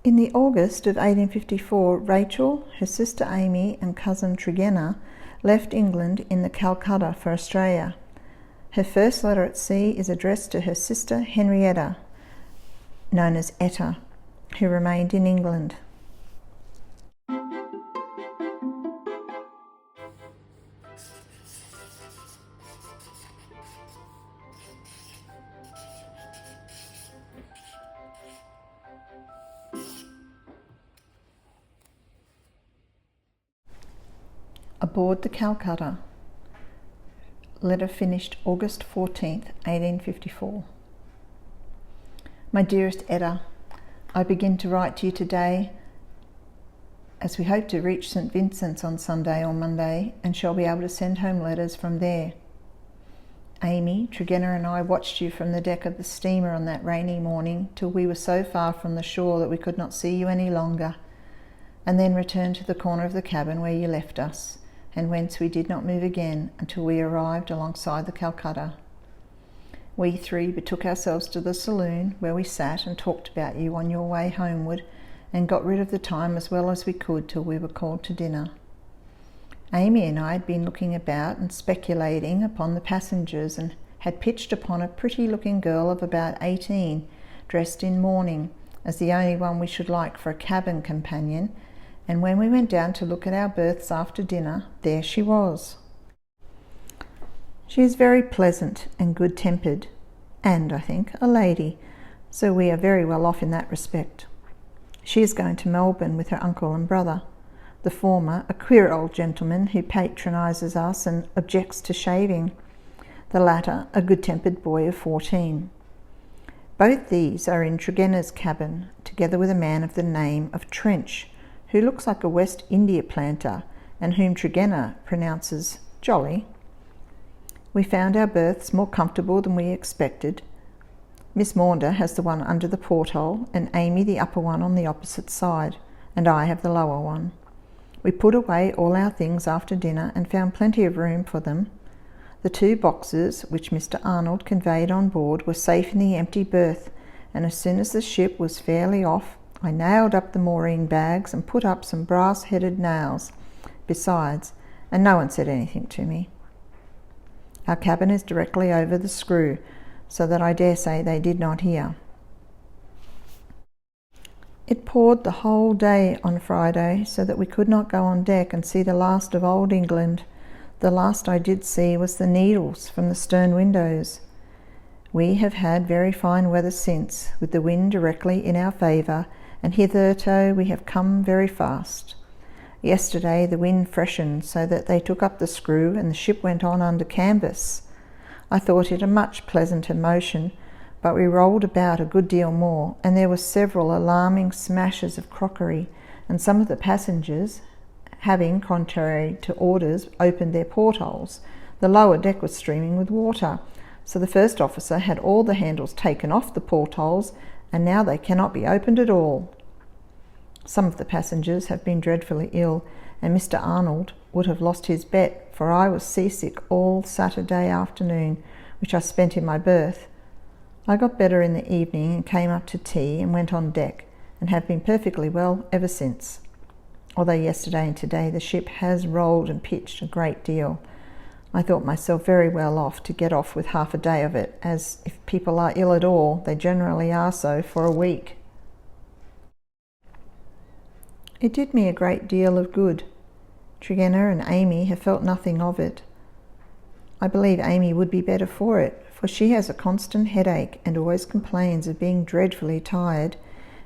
In the August of 1854, Rachel, her sister Amy and cousin Tregenna left England in the Calcutta for Australia. Her first letter at sea is addressed to her sister Henrietta, known as Etta, who remained in England. Aboard the Calcutta. Letter finished August 14th, 1854. My dearest Etta, I begin to write to you today as we hope to reach St. Vincent's on Sunday or Monday and shall be able to send home letters from there. Amy, Tregenna and I watched you from the deck of the steamer on that rainy morning till we were so far from the shore that we could not see you any longer, and then returned to the corner of the cabin where you left us, and whence we did not move again until we arrived alongside the Calcutta. We three betook ourselves to the saloon where we sat and talked about you on your way homeward, and got rid of the time as well as we could till we were called to dinner. Amy and I had been looking about and speculating upon the passengers, and had pitched upon a pretty-looking girl of about 18, dressed in mourning, as the only one we should like for a cabin companion, and when we went down to look at our berths after dinner, there she was. She is very pleasant and good-tempered, and, I think, a lady, so we are very well off in that respect. She is going to Melbourne with her uncle and brother, the former a queer old gentleman who patronises us and objects to shaving, the latter a good-tempered boy of 14. Both these are in Tregenna's cabin, together with a man of the name of Trench, who looks like a West India planter, and whom Tregenna pronounces jolly. We found our berths more comfortable than we expected. Miss Maunder has the one under the porthole, and Amy the upper one on the opposite side, and I have the lower one. We put away all our things after dinner and found plenty of room for them. The 2 boxes which Mr. Arnold conveyed on board were safe in the empty berth, and as soon as the ship was fairly off, I nailed up the mooring bags and put up some brass-headed nails besides, and no one said anything to me. Our cabin is directly over the screw, so that I dare say they did not hear. It poured the whole day on Friday, so that we could not go on deck and see the last of old England. The last I did see was the Needles from the stern windows. We have had very fine weather since, with the wind directly in our favour, and hitherto we have come very fast. Yesterday the wind freshened, so that they took up the screw, and the ship went on under canvas. I thought it a much pleasanter motion, but we rolled about a good deal more, and there were several alarming smashes of crockery, and some of the passengers, having, contrary to orders, opened their portholes, the lower deck was streaming with water, so the first officer had all the handles taken off the portholes, and now they cannot be opened at all. Some of the passengers have been dreadfully ill, and Mr. Arnold would have lost his bet, for I was seasick all Saturday afternoon, which I spent in my berth. I got better in the evening and came up to tea and went on deck, and have been perfectly well ever since, although yesterday and today the ship has rolled and pitched a great deal. I thought myself very well off to get off with half a day of it, as if people are ill at all, they generally are so for a week. It did me a great deal of good. Tregenna and Amy have felt nothing of it. I believe Amy would be better for it, for she has a constant headache and always complains of being dreadfully tired,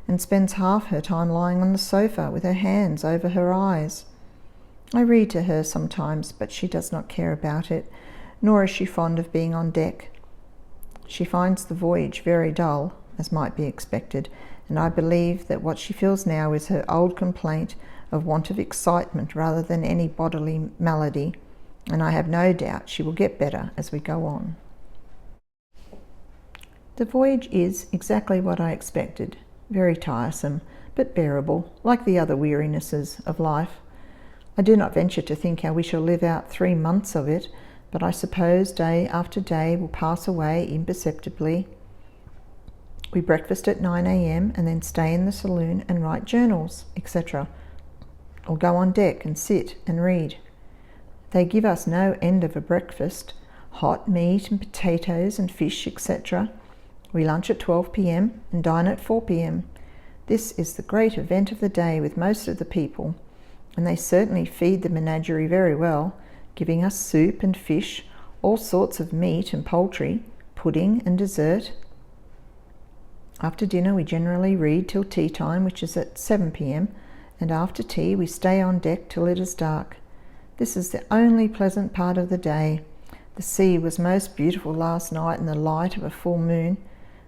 and spends half her time lying on the sofa with her hands over her eyes. I read to her sometimes, but she does not care about it, nor is she fond of being on deck. She finds the voyage very dull, as might be expected, and I believe that what she feels now is her old complaint of want of excitement rather than any bodily malady, and I have no doubt she will get better as we go on. The voyage is exactly what I expected, very tiresome, but bearable, like the other wearinesses of life. I do not venture to think how we shall live out 3 months of it, but I suppose day after day will pass away imperceptibly. We breakfast at 9 a.m. and then stay in the saloon and write journals, etc., or go on deck and sit and read. They give us no end of a breakfast, hot meat and potatoes and fish, etc. We lunch at 12 p.m. and dine at 4 p.m. This is the great event of the day with most of the people, and they certainly feed the menagerie very well, giving us soup and fish, all sorts of meat and poultry, pudding and dessert. After dinner we generally read till tea time, which is at 7 p.m, and after tea we stay on deck till it is dark. This is the only pleasant part of the day. The sea was most beautiful last night in the light of a full moon,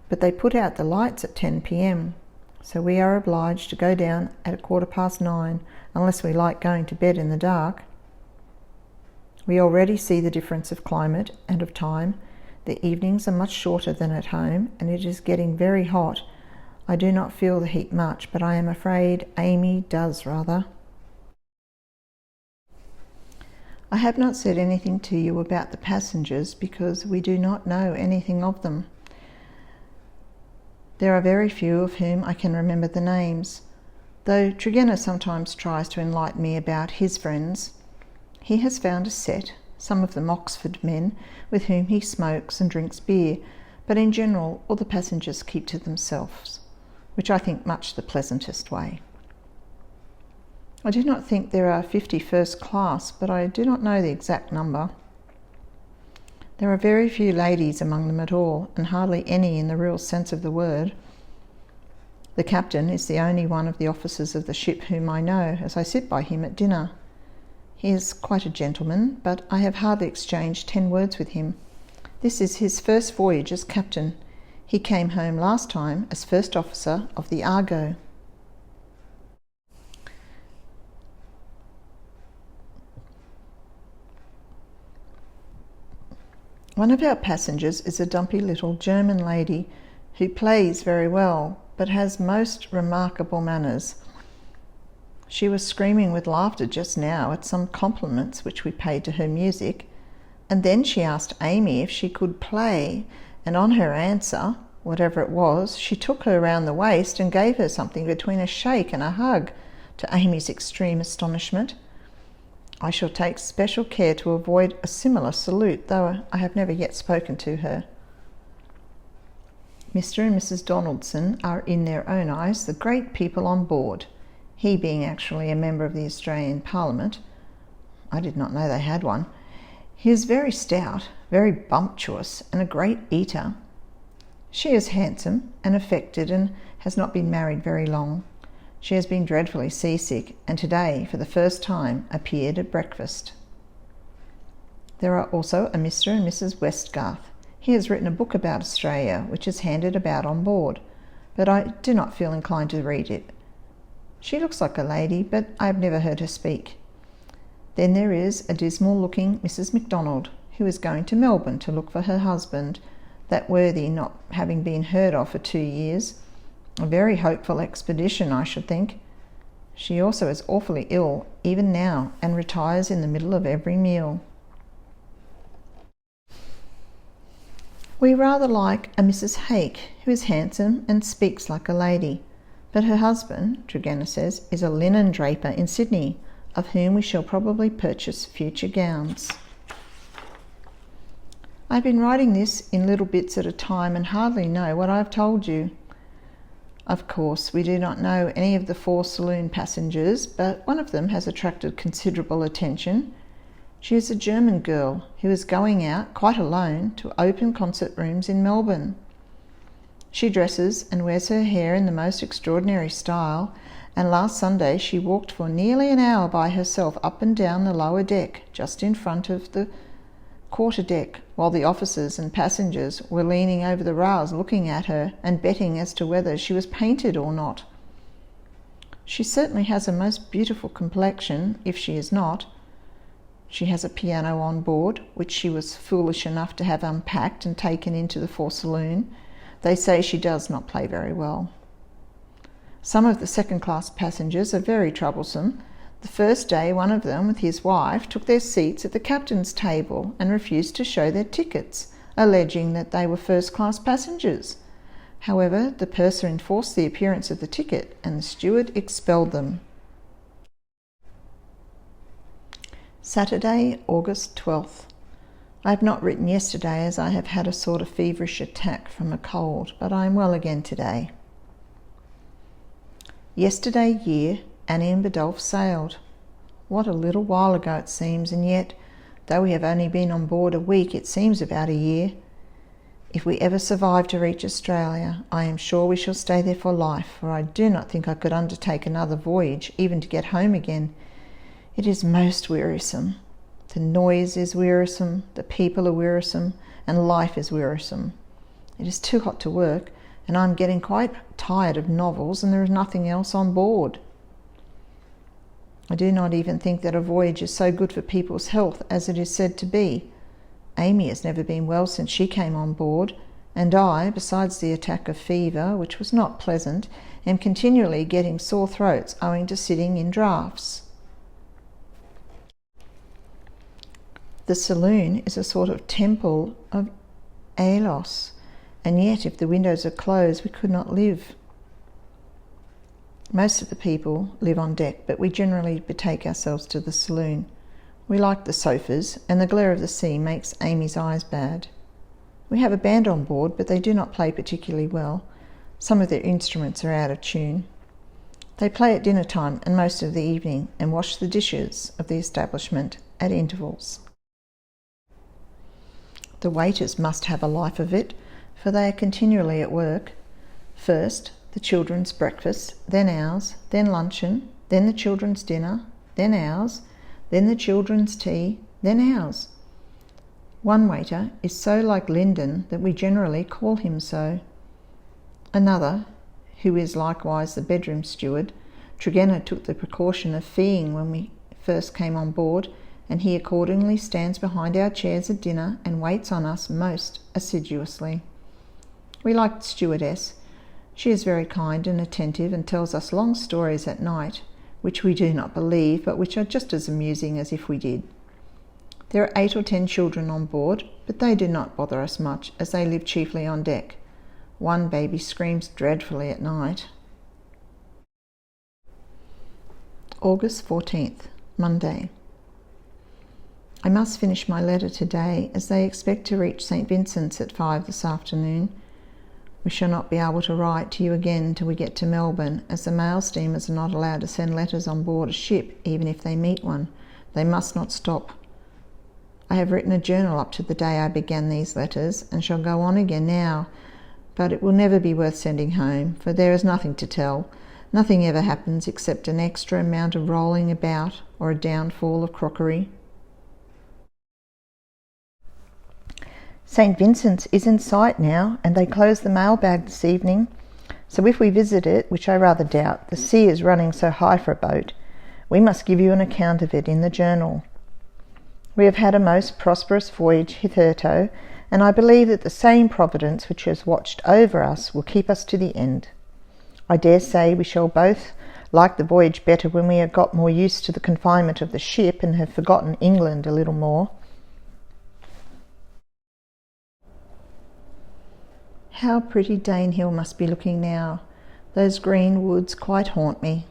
but they put out the lights at 10 p.m, so we are obliged to go down at 9:15, unless we like going to bed in the dark. We already see the difference of climate and of time. The evenings are much shorter than at home, and it is getting very hot. I do not feel the heat much, but I am afraid Amy does rather. I have not said anything to you about the passengers because we do not know anything of them. There are very few of whom I can remember the names, though Tregenna sometimes tries to enlighten me about his friends. He has found a set, some of them Oxford men, with whom he smokes and drinks beer, but in general all the passengers keep to themselves, which I think much the pleasantest way. I do not think there are 50 first class, but I do not know the exact number. There are very few ladies among them at all, and hardly any in the real sense of the word. The captain is the only one of the officers of the ship whom I know, as I sit by him at dinner. He is quite a gentleman, but I have hardly exchanged 10 words with him. This is his first voyage as captain. He came home last time as first officer of the Argo. One of our passengers is a dumpy little German lady who plays very well, but has most remarkable manners. She was screaming with laughter just now at some compliments which we paid to her music, and then she asked Amy if she could play, and on her answer, whatever it was, she took her round the waist and gave her something between a shake and a hug, to Amy's extreme astonishment. I shall take special care to avoid a similar salute, though I have never yet spoken to her. Mr. and Mrs. Donaldson are in their own eyes the great people on board, he being actually a member of the Australian Parliament. I did not know they had one. He is very stout, very bumptious, and a great eater. She is handsome and affected and has not been married very long. She has been dreadfully seasick, and today, for the first time, appeared at breakfast. There are also a Mr. and Mrs. Westgarth. He has written a book about Australia, which is handed about on board, but I do not feel inclined to read it. She looks like a lady, but I have never heard her speak. Then there is a dismal-looking Mrs. MacDonald, who is going to Melbourne to look for her husband, that worthy not having been heard of for 2 years. A very hopeful expedition, I should think. She also is awfully ill, even now, and retires in the middle of every meal. We rather like a Mrs. Hake, who is handsome and speaks like a lady, but her husband, Tregenna says, is a linen draper in Sydney, of whom we shall probably purchase future gowns. I've been writing this in little bits at a time and hardly know what I've told you. Of course, we do not know any of the 4 saloon passengers, but one of them has attracted considerable attention. She is a German girl who is going out, quite alone, to open concert rooms in Melbourne. She dresses and wears her hair in the most extraordinary style, and last Sunday she walked for nearly an hour by herself up and down the lower deck, just in front of the quarter deck, while the officers and passengers were leaning over the rails looking at her and betting as to whether she was painted or not. She certainly has a most beautiful complexion, if she is not. She has a piano on board, which she was foolish enough to have unpacked and taken into the 4 saloon. They say she does not play very well. Some of the second-class passengers are very troublesome. The first day, one of them, with his wife, took their seats at the captain's table and refused to show their tickets, alleging that they were first-class passengers. However, the purser enforced the appearance of the ticket and the steward expelled them. Saturday, August 12th. I have not written yesterday as I have had a sort of feverish attack from a cold, but I am well again today. Yesterday year, Annie and Badolf sailed. What a little while ago it seems, and yet, though we have only been on board a week, it seems about a year. If we ever survive to reach Australia, I am sure we shall stay there for life, for I do not think I could undertake another voyage, even to get home again. It is most wearisome. The noise is wearisome, the people are wearisome, and life is wearisome. It is too hot to work, and I am getting quite tired of novels, and there is nothing else on board. I do not even think that a voyage is so good for people's health as it is said to be. Amy has never been well since she came on board, and I, besides the attack of fever, which was not pleasant, am continually getting sore throats owing to sitting in draughts. The saloon is a sort of temple of Aeolus, and yet if the windows are closed we could not live. Most of the people live on deck, but we generally betake ourselves to the saloon. We like the sofas, and the glare of the sea makes Amy's eyes bad. We have a band on board, but they do not play particularly well. Some of their instruments are out of tune. They play at dinner time and most of the evening, and wash the dishes of the establishment at intervals. The waiters must have a life of it, for they are continually at work. First, the children's breakfast, then ours, then luncheon, then the children's dinner, then ours, then the children's tea, then ours. One waiter is so like Lyndon that we generally call him so. Another, who is likewise the bedroom steward, Tregenna took the precaution of feeing when we first came on board, and he accordingly stands behind our chairs at dinner and waits on us most assiduously. We like the stewardess. She is very kind and attentive and tells us long stories at night, which we do not believe, but which are just as amusing as if we did. There are 8 or 10 children on board, but they do not bother us much, as they live chiefly on deck. One baby screams dreadfully at night. August 14th, Monday. I must finish my letter today, as they expect to reach St. Vincent's at 5 this afternoon. We shall not be able to write to you again till we get to Melbourne, as the mail steamers are not allowed to send letters on board a ship, even if they meet one. They must not stop. I have written a journal up to the day I began these letters, and shall go on again now, but it will never be worth sending home, for there is nothing to tell. Nothing ever happens except an extra amount of rolling about or a downfall of crockery. St. Vincent's is in sight now, and they closed the mailbag this evening, so if we visit it, which I rather doubt, the sea is running so high for a boat, we must give you an account of it in the journal. We have had a most prosperous voyage hitherto, and I believe that the same Providence which has watched over us will keep us to the end. I dare say we shall both like the voyage better when we have got more used to the confinement of the ship and have forgotten England a little more. How pretty Danehill must be looking now. Those green woods quite haunt me.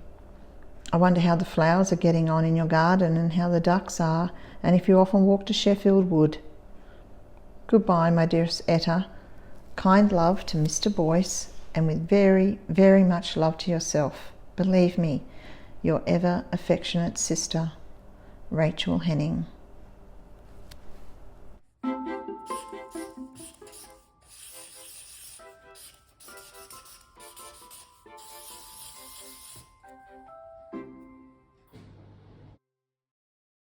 I wonder how the flowers are getting on in your garden, and how the ducks are, and if you often walk to Sheffield Wood. Goodbye, my dearest Etta. Kind love to Mr. Boyce, and with very, very much love to yourself. Believe me, your ever affectionate sister, Rachel Henning.